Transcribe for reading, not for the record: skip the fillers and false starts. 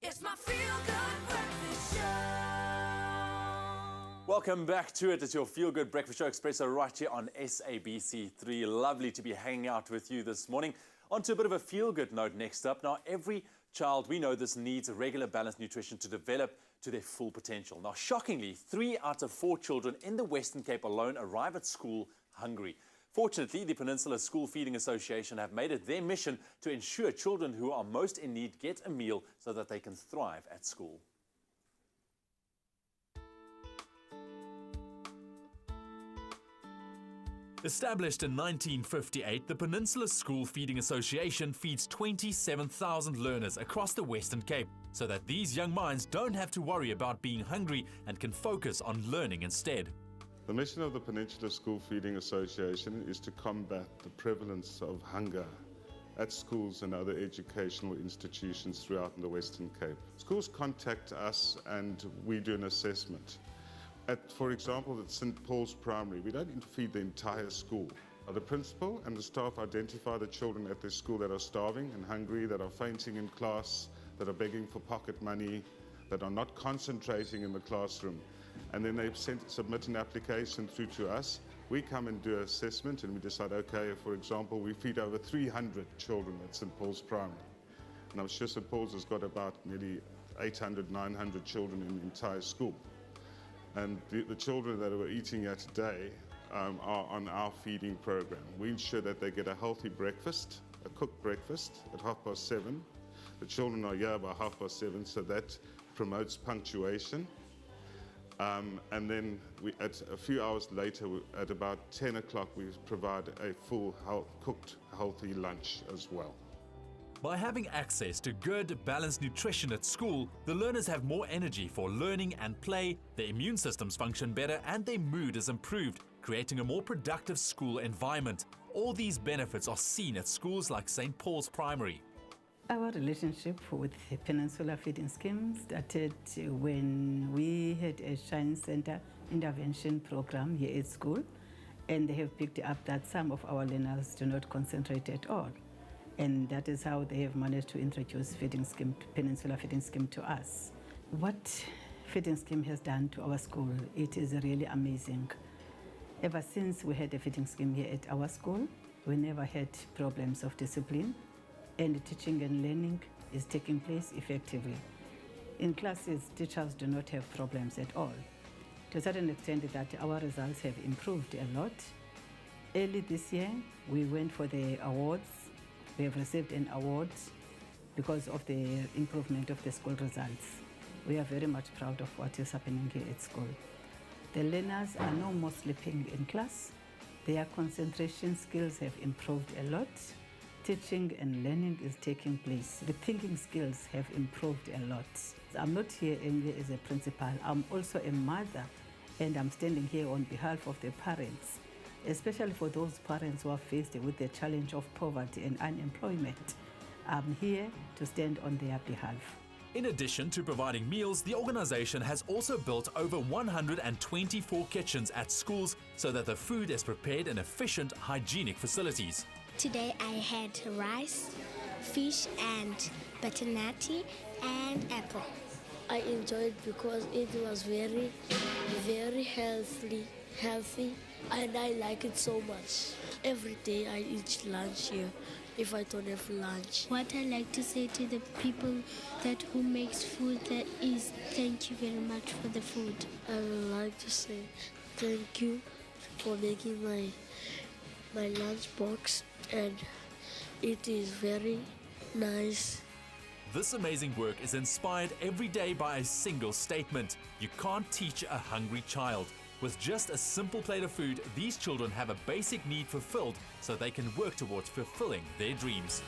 It's my feel-good breakfast show. Welcome back to it. It's your Feel Good Breakfast Show Expresso right here on SABC3. Lovely to be hanging out with you this morning. On to a bit of a feel-good note next up. Now, every child, we know this, needs a regular balanced nutrition to develop to their full potential. Now, shockingly, 3 out of 4 children in the Western Cape alone arrive at school hungry. Fortunately, the Peninsula School Feeding Association have made it their mission to ensure children who are most in need get a meal so that they can thrive at school. Established in 1958, the Peninsula School Feeding Association feeds 27,000 learners across the Western Cape so that these young minds don't have to worry about being hungry and can focus on learning instead. The mission of the Peninsula School Feeding Association is to combat the prevalence of hunger at schools and other educational institutions throughout the Western Cape. Schools contact us and we do an assessment. For example, at St. Paul's Primary, we don't feed the entire school. The principal and the staff identify the children at their school that are starving and hungry, that are fainting in class, that are begging for pocket money, that are not concentrating in the classroom. And then they submit an application through to us. We come and do an assessment and we decide, okay, for example, we feed over 300 children at St. Paul's Primary. And I'm sure St. Paul's has got about nearly 800, 900 children in the entire school. And the children that we're eating at today are on our feeding program. We ensure that they get a healthy breakfast, a cooked breakfast at 7:30. The children are here by 7:30, so that promotes punctuation. And then at a few hours later, at about 10 o'clock, we provide a full cooked healthy lunch as well. By having access to good, balanced nutrition at school, the learners have more energy for learning and play, their immune systems function better, and their mood is improved, creating a more productive school environment. All these benefits are seen at schools like St. Paul's Primary. Our relationship with the Peninsula Feeding Scheme started when we had a Shine Center intervention program here at school, and they have picked up that some of our learners do not concentrate at all. And that is how they have managed to introduce Peninsula Feeding Scheme to us. What feeding scheme has done to our school, it is really amazing. Ever since we had a feeding scheme here at our school, we never had problems of discipline, and teaching and learning is taking place effectively. In classes, teachers do not have problems at all. To a certain extent that our results have improved a lot. Early this year, we went for the awards. We have received an award because of the improvement of the school results. We are very much proud of what is happening here at school. The learners are no more sleeping in class. Their concentration skills have improved a lot. Teaching and learning is taking place. The thinking skills have improved a lot. I'm not here only as a principal, I'm also a mother, and I'm standing here on behalf of the parents, especially for those parents who are faced with the challenge of poverty and unemployment. I'm here to stand on their behalf. In addition to providing meals, the organization has also built over 124 kitchens at schools so that the food is prepared in efficient, hygienic facilities. Today I had rice, fish and butternut and apple. I enjoyed because it was very, very healthy and I like it so much. Every day I eat lunch here if I don't have lunch. What I like to say to the people who makes food that is thank you very much for the food. I would like to say thank you for making my lunch box, and it is very nice. This amazing work is inspired every day by a single statement. You can't teach a hungry child. With just a simple plate of food, these children have a basic need fulfilled so they can work towards fulfilling their dreams.